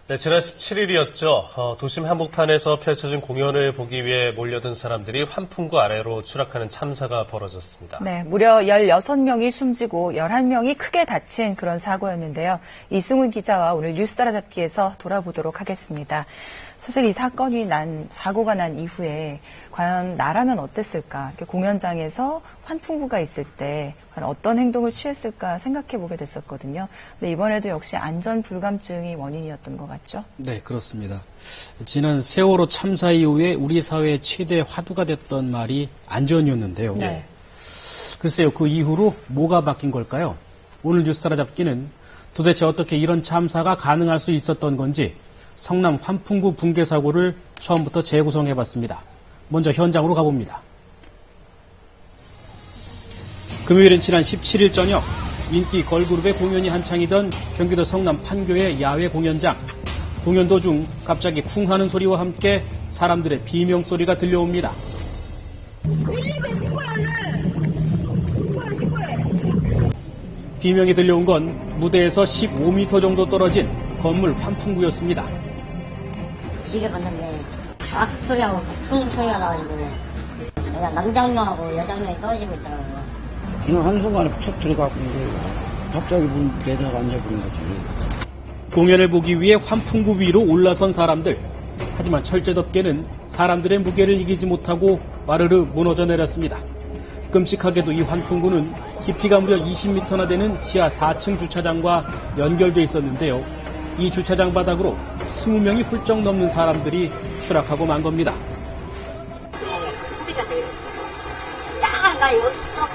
네, 지난 17일이었죠. 도심 한복판에서 펼쳐진 공연을 보기 위해 몰려든 사람들이 환풍구 아래로 추락하는 참사가 벌어졌습니다. 네, 무려 16명이 숨지고 11명이 크게 다친 그런 사고였는데요. 이승훈 기자와 오늘 뉴스 따라잡기에서 돌아보도록 하겠습니다. 사실 이 사고가 난 이후에 과연 나라면 어땠을까? 이렇게 공연장에서 환풍구가 있을 때 과연 어떤 행동을 취했을까 생각해 보게 됐었거든요. 근데 이번에도 역시 안전 불감증이 원인이었던 것 같죠? 네, 그렇습니다. 지난 세월호 참사 이후에 우리 사회의 최대 화두가 됐던 말이 안전이었는데요. 네. 글쎄요, 그 이후로 뭐가 바뀐 걸까요? 오늘 뉴스 따라잡기는 도대체 어떻게 이런 참사가 가능할 수 있었던 건지 성남 환풍구 붕괴 사고를 처음부터 재구성해봤습니다. 먼저 현장으로 가봅니다. 금요일은 지난 17일 저녁 인기 걸그룹의 공연이 한창이던 경기도 성남 판교의 야외 공연장. 공연 도중 갑자기 쿵 하는 소리와 함께 사람들의 비명소리가 들려옵니다. 119에 신고해. 비명이 들려온 건 무대에서 15m 정도 떨어진 건물 환풍구였습니다. 뒤를 봤는데 악 소리하고 쿵 소리가 나가지고 그냥 남장녀하고 여장녀이 떨어지고 있더라고요. 그냥 한순간에 푹 들어가고 갑자기 문 내려가 앉아버린 거지. 공연을 보기 위해 환풍구 위로 올라선 사람들. 하지만 철제덥게는 사람들의 무게를 이기지 못하고 와르르 무너져 내렸습니다. 끔찍하게도 이 환풍구는 깊이가 무려 20m나 되는 지하 4층 주차장과 연결돼 있었는데요. 이 주차장 바닥으로 20명이 훌쩍 넘는 사람들이 추락하고 만 겁니다. 소리가 들렸어요. 야, 나 여기 있어.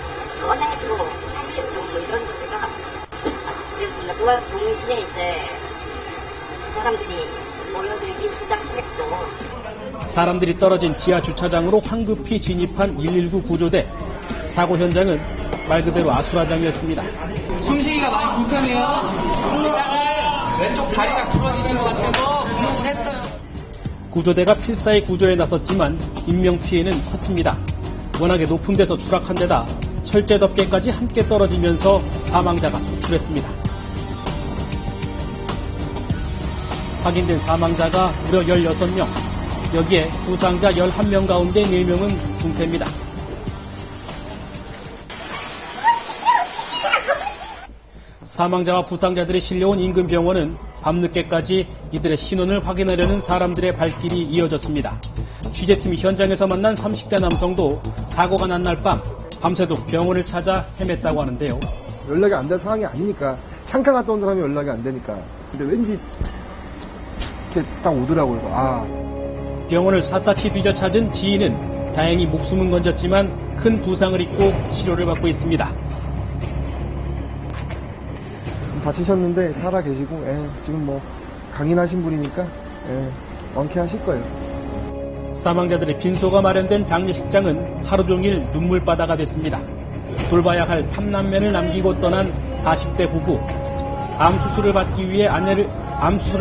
꺼내줘. 살려줘. 뭐 이런 소리가. 그래서 누가 동시에 이제 사람들이 모여들기 시작했고. 사람들이 떨어진 지하 주차장으로 황급히 진입한 119 구조대. 사고 현장은 말 그대로 아수라장이었습니다. 숨쉬기가 많이 불편해요. 왼쪽 다리가 부러지신 것 같아서 구멍을 했어요. 구조대가 필사의 구조에 나섰지만 인명피해는 컸습니다. 워낙에 높은 데서 추락한 데다 철제덮개까지 함께 떨어지면서 사망자가 속출했습니다. 확인된 사망자가 무려 16명, 여기에 부상자 11명 가운데 4명은 중태입니다. 사망자와 부상자들이 실려온 인근 병원은 밤늦게까지 이들의 신원을 확인하려는 사람들의 발길이 이어졌습니다. 취재팀이 현장에서 만난 30대 남성도 사고가 난 날 밤새도록 병원을 찾아 헤맸다고 하는데요. 연락이 안 될 상황이 아니니까 잠깐 갔다 온 사람이 연락이 안 되니까 근데 왠지 이렇게 딱 오더라고요. 병원을 샅샅이 뒤져 찾은 지인은 다행히 목숨은 건졌지만 큰 부상을 입고 치료를 받고 있습니다. 다치셨는데 살아 계시고 지금 뭐 강인하신 분이니까 완쾌하실 거예요. 사망자들의 빈소가 마련된 장례식장은 하루 종일 눈물바다가 됐습니다. 돌봐야 할 3남매를 남기고 떠난 40대 부부. 암 수술을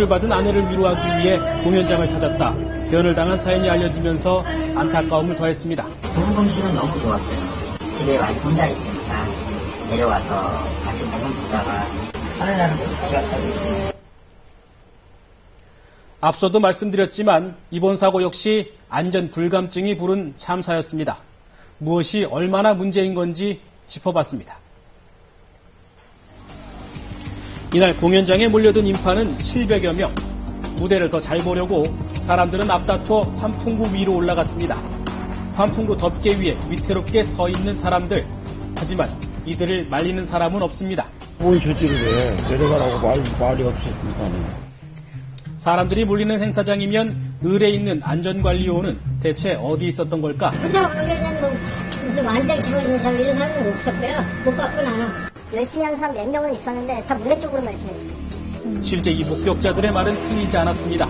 받은 아내를 위로하기 위해 공연장을 찾았다. 변을 당한 사연이 알려지면서 안타까움을 더했습니다. 동동씨는 너무 좋았어요. 집에 와이프 혼자 있으니까 내려와서 같이 공연 보다가 하는 날은 지각하고. 앞서도 말씀드렸지만 이번 사고 역시 안전 불감증이 부른 참사였습니다. 무엇이 얼마나 문제인 건지 짚어봤습니다. 이날 공연장에 몰려든 인파는 700여 명. 무대를 더 잘 보려고 사람들은 앞다퉈 환풍구 위로 올라갔습니다. 환풍구 덮개 위에 위태롭게 서 있는 사람들. 하지만 이들을 말리는 사람은 없습니다. 뭘 저지를 해. 내려가라고 말이 없으니까. 사람들이 몰리는 행사장이면 을에 있는 안전관리요원은 대체 어디 있었던 걸까? 그저 거기는 뭐 무슨 완장 치고 있는 사람 이런 사람은 없었고요. 못 봤고 나는. 열심히 하는 사람 4명은 있었는데 다 무대 쪽으로만 열심히 했죠. 실제 이 목격자들의 말은 틀리지 않았습니다.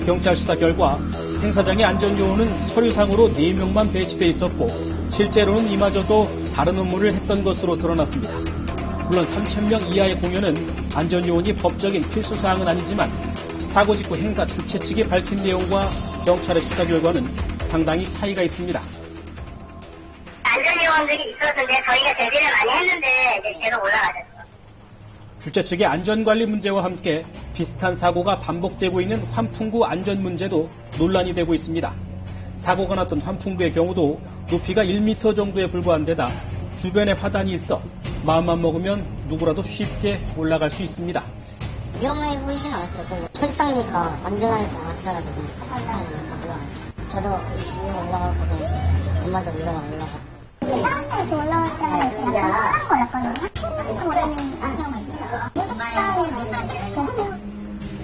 경찰 수사 결과 행사장의 안전요원은 서류상으로 4명만 배치돼 있었고 실제로는 이마저도 다른 업무를 했던 것으로 드러났습니다. 물론 3,000명 이하의 공연은 안전요원이 법적인 필수사항은 아니지만 사고 직후 행사 주최 측이 밝힌 내용과 경찰의 수사 결과는 상당히 차이가 있습니다. 안전요원들이 있었는데 저희가 대비를 많이 했는데 이제 계속 올라가셨어요. 주최 측의 안전관리 문제와 함께 비슷한 사고가 반복되고 있는 환풍구 안전 문제도 논란이 되고 있습니다. 사고가 났던 환풍구의 경우도 높이가 1m 정도에 불과한 데다 주변에 화단이 있어 마음만 먹으면 누구라도 쉽게 올라갈 수 있습니다. 위험해 보이진 않았어요. 천창이니까 안전하게 들어가지고 저도 위에 올라가고 엄마도 올라가고 사람들이 올라왔잖아요. 그냥 올라간 거였거든요.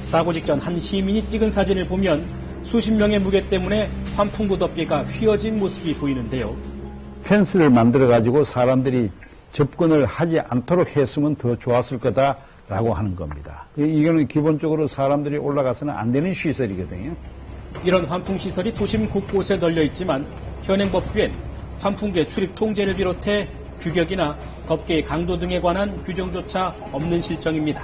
사고 직전 한 시민이 찍은 사진을 보면 수십 명의 무게 때문에 환풍구 덮개가 휘어진 모습이 보이는데요. 펜스를 만들어가지고 사람들이 접근을 하지 않도록 했으면 더 좋았을 거다라고 하는 겁니다. 이거는 기본적으로 사람들이 올라가서는 안 되는 시설이거든요. 이런 환풍시설이 도심 곳곳에 널려 있지만 현행법규엔 환풍구의 출입 통제를 비롯해 규격이나 덮개의 강도 등에 관한 규정조차 없는 실정입니다.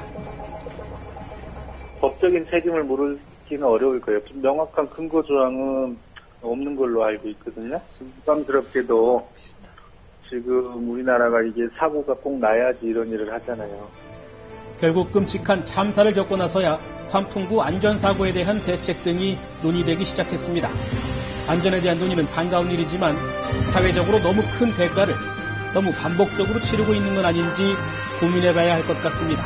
법적인 책임을 물기는 어려울 거예요. 좀 명확한 근거 조항은 없는 걸로 알고 있거든요. 부담스럽게도 지금 우리나라가 이게 사고가 꼭 나야지 이런 일을 하잖아요. 결국 끔찍한 참사를 겪고 나서야 환풍구 안전사고에 대한 대책 등이 논의되기 시작했습니다. 안전에 대한 논의는 반가운 일이지만 사회적으로 너무 큰 대가를 너무 반복적으로 치르고 있는 건 아닌지 고민해봐야 할 것 같습니다.